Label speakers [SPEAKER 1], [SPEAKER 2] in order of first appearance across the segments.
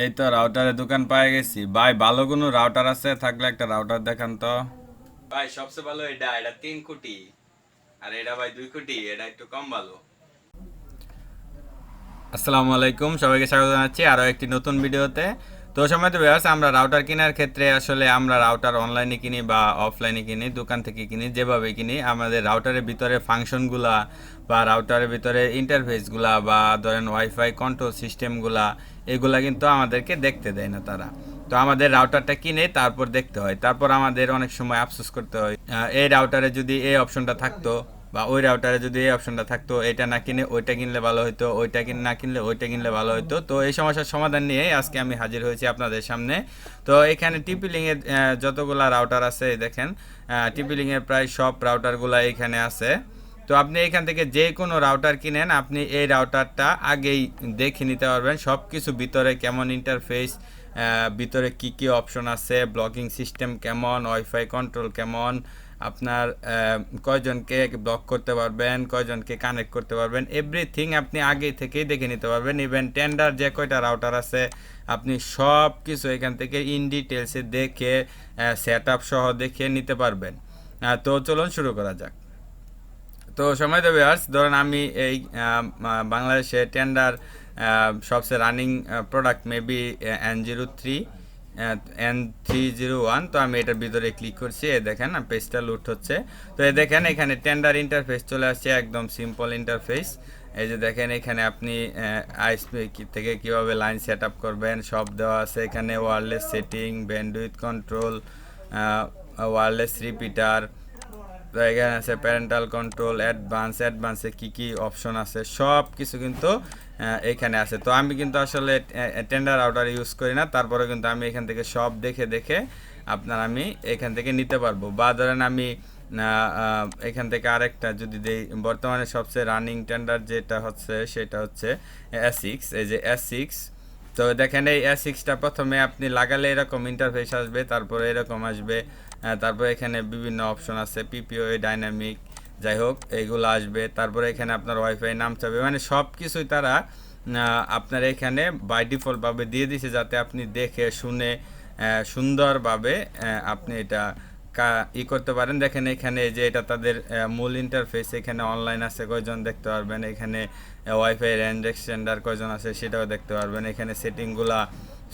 [SPEAKER 1] এই তো রাউটারের দোকান পেয়ে গেছি ভাই। ভালো কোনো রাউটার আছে থাকলে একটা রাউটার দেখান তো ভাই। সবচেয়ে ভালো এটা, এটা 3 কোটি। আর এটা ভাই 2 কোটি, এটা একটু কম ভালো। আসসালামু আলাইকুম, সবাইকে স্বাগত জানাচ্ছি আরও একটি নতুন ভিডিওতে। তো সময় তো ব্যবস্থা, আমরা রাউটার কেনার ক্ষেত্রে আসলে আমরা রাউটার অনলাইনে কিনি বা অফলাইনে কিনি, দোকান থেকে কিনি, যেভাবে কিনি আমাদের রাউটারের ভিতরে ফাংশনগুলা বা রাউটারের ভিতরে ইন্টারফেসগুলা বা ধরেন ওয়াইফাই কন্ট্রোল সিস্টেমগুলা, এগুলা কিন্তু আমাদেরকে দেখতে দেয় না তারা। তো আমাদের রাউটারটা কিনে তারপর দেখতে হয়, তারপর আমাদের অনেক সময় আফসোস করতে হয় এই রাউটারে যদি এই অপশনটা থাকতো বা ওই রাউটারে যদি এই অপশনটা থাকতো, এটা না কিনে ওইটা কিনলে ভালো হতো, ওইটা না কিনলে ওইটা কিনলে ভালো হতো। তো এই সমস্যার সমাধান নিয়ে আজকে আমি হাজির হয়েছি আপনাদের সামনে। তো এখানে টিপি লিংয়ের যতগুলা রাউটার আছে দেখেন, টিপি লিংয়ের প্রায় সব রাউটারগুলো এখানে আছে। তো আপনি এখান থেকে যে কোনো রাউটার কিনেন, আপনি এই রাউটারটা আগেই দেখে নিতে পারবেন সব কিছু, ভিতরে কেমন ইন্টারফেস, ভিতরে কি কি অপশন আছে, ব্লকিং সিস্টেম কেমন, ওয়াইফাই কন্ট্রোল কেমন, আপনার কয়জনকে ব্লক করতে পারবেন, কয়জনকে কানেক্ট করতে পারবেন, এভরিথিং আপনি আগে থেকেই দেখে নিতে পারবেন। ইভেন টেন্ডার যে কয়টা রাউটার আছে আপনি সব কিছু এখান থেকে ইন ডিটেলসে দেখে সেট আপ সহ দেখে নিতে পারবেন। তো চলুন শুরু করা যাক। তো সময় দেবে আর্স, ধরেন আমি এই বাংলাদেশে টেন্ডার সবচেয়ে running product maybe N03 N301। তো আমি এটার ভিতরে ক্লিক করছি, এ দেখেন পেজটা লুট হচ্ছে। তো এ দেখেন এখানে টেন্ডার ইন্টারফেস চলে আসছে, একদম সিম্পল ইন্টারফেস। এই যে দেখেন এখানে আপনি আইএসপি থেকে কীভাবে লাইন সেট আপ করবেন সব দেওয়া আছে এখানে। Wireless setting, bandwidth control, wireless repeater, তো এখানে আছে প্যারেন্টাল কন্ট্রোল, অ্যাডভান্সে কী কী অপশন আছে সব কিছু কিন্তু এখানে আছে। তো আমি কিন্তু আসলে টেন্ডার আউটার ইউজ করি না, তারপরে কিন্তু আমি এখান থেকে সব দেখে দেখে আমি এখান থেকে নিতে পারবো। বা ধরেন আমি এখান থেকে আরেকটা যদি দেই, বর্তমানে সবচেয়ে রানিং টেন্ডার যেটা হচ্ছে সেটা হচ্ছে S6। এই যে S6, তো দেখেন এই S6টা প্রথমে আপনি লাগালে এরকম ইন্টারফেস আসবে, তারপরে এরকম আসবে, তারপরে এখানে বিভিন্ন অপশন আছে, পিপিও ডাইনামিক, যাই হোক এইগুলো আসবে। তারপরে এখানে আপনার ওয়াইফাই নাম চাবে, মানে সব কিছুই তারা আপনার এখানে বাই ডিফল্টভাবে দিয়ে দিছে, যাতে আপনি দেখে শুনে সুন্দরভাবে আপনি এটা করতে পারেন। দেখেন এখানে যে এটা তাদের মূল ইন্টারফেস, এখানে অনলাইন আছে কয়জন দেখতে পারবেন, এখানে ওয়াইফাই রেঞ্জ এক্সটেন্ডার কয়জন আছে সেটাও দেখতে পারবেন, এখানে সেটিংগুলা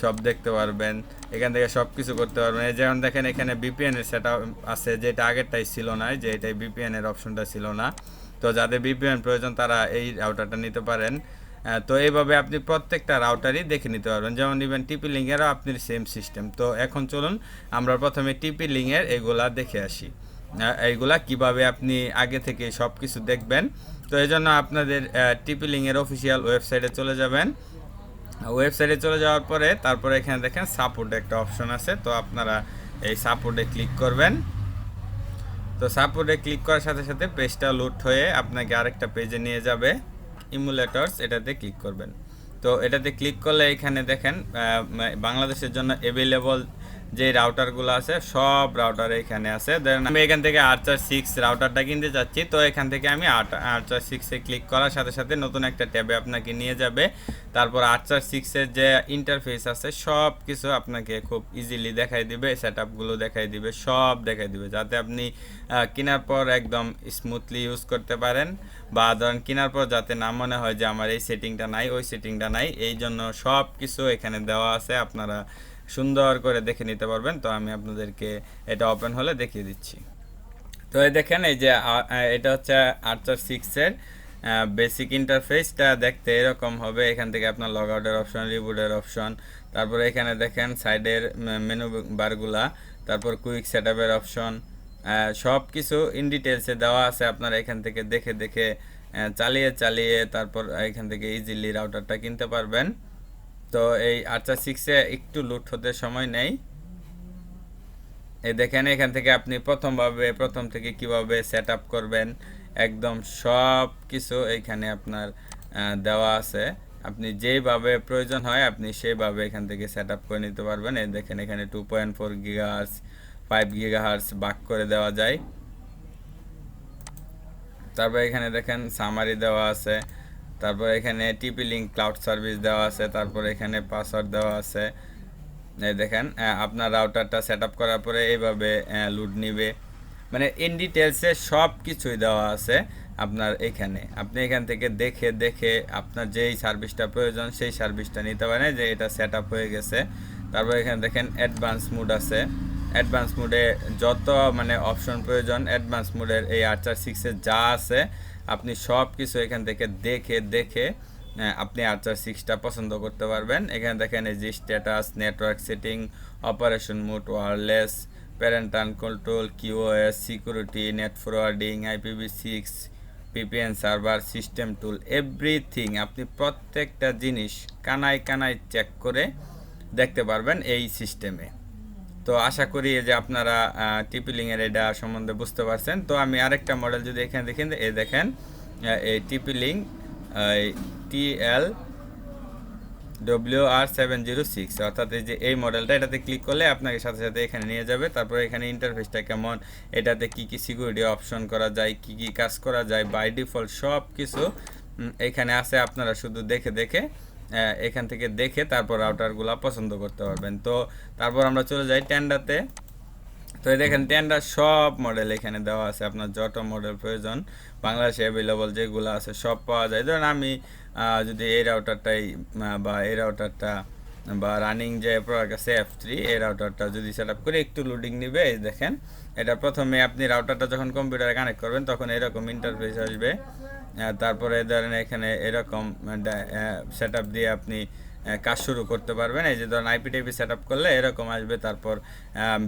[SPEAKER 1] সব দেখতে পারবেন, এখান থেকে সব কিছু করতে পারবেন। যেমন দেখেন এখানে বিপিএন এর সেট আছে, যেটা আগেরটাই ছিল না, যে এটাই বিপিএন এর অপশনটা ছিল না। তো যাদের বিপিএন প্রয়োজন তারা এই রাউটারটা নিতে পারেন। তো এইভাবে আপনি প্রত্যেকটা রাউটারই দেখে নিতে পারবেন, যেমন ইভেন টিপি লিঙ্কেরও আপনি সেম সিস্টেম। তো এখন চলুন আমরা প্রথমে টিপি লিঙ্কের এগুলা দেখে আসি, এইগুলা কিভাবে আপনি আগে থেকে সব কিছু দেখবেন। তো এই জন্য আপনাদের টিপি লিঙ্কের অফিসিয়াল ওয়েবসাইটে চলে যাবেন। ওয়েবসাইটে চলে যাওয়ার পরে তারপরে এখানে দেখেন সাপোর্ট একটা অপশন আছে, তো আপনারা এই সাপোর্টে ক্লিক করবেন। তো সাপোর্টে ক্লিক করার সাথে সাথে পেজটা লোড হয়ে আপনাকে আরেকটা পেজে নিয়ে যাবে, ইমুলেটরস, এটাতে ক্লিক করবেন। তো এটাতে ক্লিক করলে এখানে দেখেন বাংলাদেশের জন্য অ্যাভেলেবল যে রাউটারগুলো আছে সব রাউটার এখানে আছে। দেন আমি এখান থেকে Archer 6 রাউটারটা কিনতে চাচ্ছি, তো এখান থেকে আমি Archer 6-এ ক্লিক করার সাথে সাথে নতুন একটা ট্যাবে আপনাকে নিয়ে যাবে। তারপর Archer 6-এর যে ইন্টারফেস আছে সব কিছু আপনাকে খুব ইজিলি দেখাই দিবে, সেট আপগুলো দেখাই দিবে, সব দেখাই দিবে, যাতে আপনি কেনার পর একদম স্মুথলি ইউজ করতে পারেন। বা ধরেন কেনার পর যাতে না মনে হয় যে আমার এই সেটিংটা নাই, ওই সেটিংটা নাই, এই জন্য সব কিছু এখানে দেওয়া আছে, আপনারা সুন্দর করে দেখে নিতে পারবেন। তো আমি আপনাদেরকে এটা ওপেন হলে দেখিয়ে দিচ্ছি। তো এই দেখেন এই যে এটা হচ্ছে Archer 6-এর বেসিক ইন্টারফেসটা, দেখতে এরকম হবে। এখান থেকে আপনার লগ আউটের অপশন, রিবুটের অপশন, তারপরে এখানে দেখেন সাইডের মেনু বারগুলা, তারপর কুইক সেট আপের অপশন, সব কিছু ইন ডিটেলসে দেওয়া আছে। আপনারা এখান থেকে দেখে দেখে চালিয়ে চালিয়ে তারপর এখান থেকে ইজিলি রাউটারটা কিনতে পারবেন। তো এই Archer 6-এ একটু লুট হতে সময় নেই। এই দেখেন এখান থেকে আপনি প্রথম থেকে কিভাবে সেট আপ করবেন একদম সব কিছু এইখানে আপনার দেওয়া আছে। আপনি যেইভাবে প্রয়োজন হয় আপনি সেইভাবে এখান থেকে সেট আপ করে নিতে পারবেন। এই দেখেন এখানে 2.4 গিগাহার্টজ, 5 গিগাহার্টজ ভাগ করে দেওয়া যায়। তারপর এখানে দেখেন সামারি দেওয়া আছে, তারপর এখানে টিপি লিঙ্ক ক্লাউড সার্ভিস দেওয়া আছে, তারপর এখানে পাসওয়ার্ড দেওয়া আছে। এই দেখেন আপনার রাউটারটা সেট আপ করার পরে এইভাবে লোড নিবে, মানে ইন ডিটেলসে সব কিছুই দেওয়া আছে আপনার এখানে। আপনি এখান থেকে দেখে দেখে আপনার যেই সার্ভিসটা প্রয়োজন সেই সার্ভিসটা নিতে পারেন, যে এটা সেট আপ হয়ে গেছে। তারপর এখানে দেখেন অ্যাডভান্স মোড আছে, অ্যাডভান্স মোডে যত মানে অপশন প্রয়োজন অ্যাডভান্স মোডের এই আর্চার 6-এ যা আছে আপনি সব কিছু এখান থেকে দেখে দেখে আপনি আর্চার 6টা পছন্দ করতে পারবেন। এখানে দেখেন এই যে status, network setting, operation mode, wireless, parental control, QoS, security, net forwarding, IPv6, VPN server, system tool, everything আপনি প্রত্যেকটা জিনিস কানায় কানায় চেক করে দেখতে পারবেন এই সিস্টেমে। তো আশা করি যে আপনারা টিপিলিংয়ের এটা সম্বন্ধে বুঝতে পারছেন। তো আমি আরেকটা মডেল যদি এখানে দেখেন, এই দেখেন এই টিপিলিং TLWR706, অর্থাৎ এই যে এই মডেলটা, এটাতে ক্লিক করলে আপনাকে সাথে সাথে এখানে নিয়ে যাবে। তারপরে এখানে ইন্টারফেসটা কেমন, এটাতে কি কি সিকিউরিটি অপশন করা যায়, কি কি কাজ করা যায়, বাই ডিফল্ট সব কিছু এখানে আছে। আপনারা শুধু দেখে দেখে এখান থেকে দেখে তারপর রাউটারগুলো পছন্দ করতে পারবেন। তো তারপর আমরা চলে যাই টেন্ডারতে। তো এই দেখেন টেন্ডার সব মডেল এখানে দেওয়া আছে, আপনার যত মডেল প্রয়োজন বাংলাদেশে অ্যাভেলেবল যেগুলো আছে সব পাওয়া যায়। ধরুন আমি যদি এই রাউটারটাই বা এই রাউটারটা বা রানিং যে প্রোডাক্ট আছে F3, এই রাউটারটা যদি সেট আপ করে একটু লোডিং নেবে। এই দেখেন এটা প্রথমে আপনি রাউটারটা যখন কম্পিউটারে কানেক্ট করবেন তখন এরকম ইন্টারফেস আসবে। তারপরে ধরেন এখানে এরকম সেট আপ দিয়ে আপনি কাজ শুরু করতে পারবেন। এই যে ধরেন আইপি সেট আপ করলে এরকম আসবে, তারপর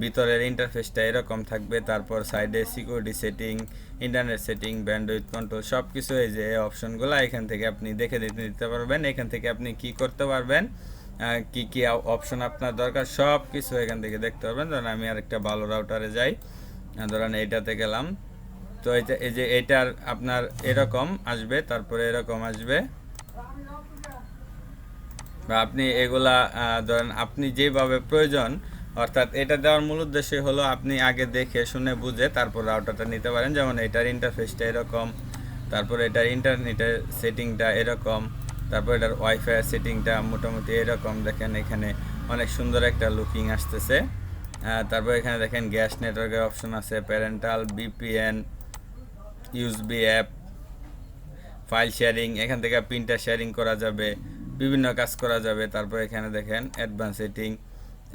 [SPEAKER 1] ভিতরের ইন্টারফেসটা এরকম থাকবে, তারপর সাইডে security setting, internet setting, bandwidth control সব কিছু এই যে অপশনগুলো এখান থেকে আপনি দেখে নিতে পারবেন। এখান থেকে আপনি কি করতে পারবেন, কি কি অপশন আপনার দরকার সব কিছু এখান থেকে দেখতে পারবেন। ধরেন আমি আরেকটা ভালো রাউটারে যাই, ধরেন এইটাতে গেলাম। তো এই যে এটার আপনার এরকম আসবে, তারপরে এরকম আসবে, বা আপনি এগুলা ধরেন আপনি যেভাবে প্রয়োজন, অর্থাৎ এটা দেওয়ার মূল উদ্দেশ্য হলো আপনি আগে দেখে শুনে বুঝে তারপর রাউটারটা নিতে পারেন। যেমন এটার ইন্টারফেসটা এরকম, তারপর এটার ইন্টারনেটের সেটিংটা এরকম, তারপর এটার ওয়াইফাই সেটিংটা মোটামুটি এরকম। দেখেন এখানে অনেক সুন্দর একটা লুকিং আসতেছে। তারপর এখানে দেখেন গ্যাস নেটওয়ার্কের অপশন আছে, parental, VPN, USB app, file sharing, এখান থেকে প্রিন্টার শেয়ারিং করা যাবে, বিভিন্ন কাজ করা যাবে। তারপর এখানে দেখেন অ্যাডভান্স সেটিং,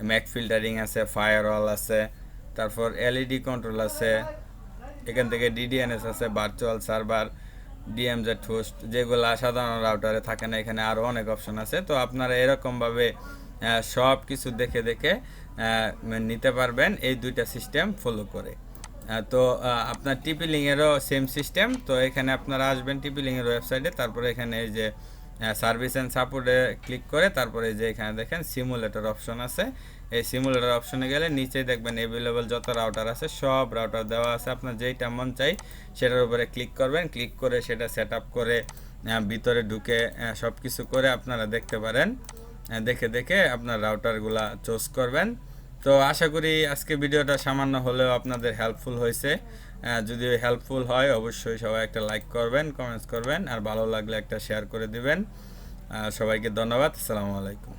[SPEAKER 1] ম্যাক ফিল্টারিং আছে, ফায়ারওয়াল আছে, তারপর LED কন্ট্রোল আছে, এখান থেকে DDNS আছে, ভার্চুয়াল সার্ভার, DMZ হোস্ট, যেগুলো সাধারণ রাউটারে থাকে না। এখানে আরও অনেক অপশন আছে। তো আপনারা এরকমভাবে সব কিছু দেখে দেখে নিতে পারবেন এই দুইটা সিস্টেম ফলো করে। তো আপনার টিপিলিংয়েরও সেম সিস্টেম। তো এখানে আপনারা আসবেন টিপিলিংয়ের ওয়েবসাইটে, তারপরে এখানে এই যে সার্ভিস অ্যান্ড সাপোর্টে ক্লিক করে তারপরে যে এখানে দেখেন সিমুলেটর অপশন আছে, এই সিমুলেটর অপশনে গেলে নিচে দেখবেন অ্যাভেলেবল যত রাউটার আছে সব রাউটার দেওয়া আছে। আপনার যেইটা মন চাই সেটার উপরে ক্লিক করবেন, ক্লিক করে সেটা সেট আপ করে ভিতরে ঢুকে সব কিছু করে আপনারা দেখতে পারেন। দেখে দেখে আপনার রাউটারগুলা চুজ করবেন। তো আশা করি আজকে ভিডিওটা সামান্য হলেও আপনাদের হেল্পফুল হয়েছে। যদি হেল্পফুল হয় অবশ্যই সবাই একটা লাইক করবেন, কমেন্টস করবেন, আর ভালো লাগলে একটা শেয়ার করে দিবেন। সবাইকে ধন্যবাদ। আসসালামু আলাইকুম।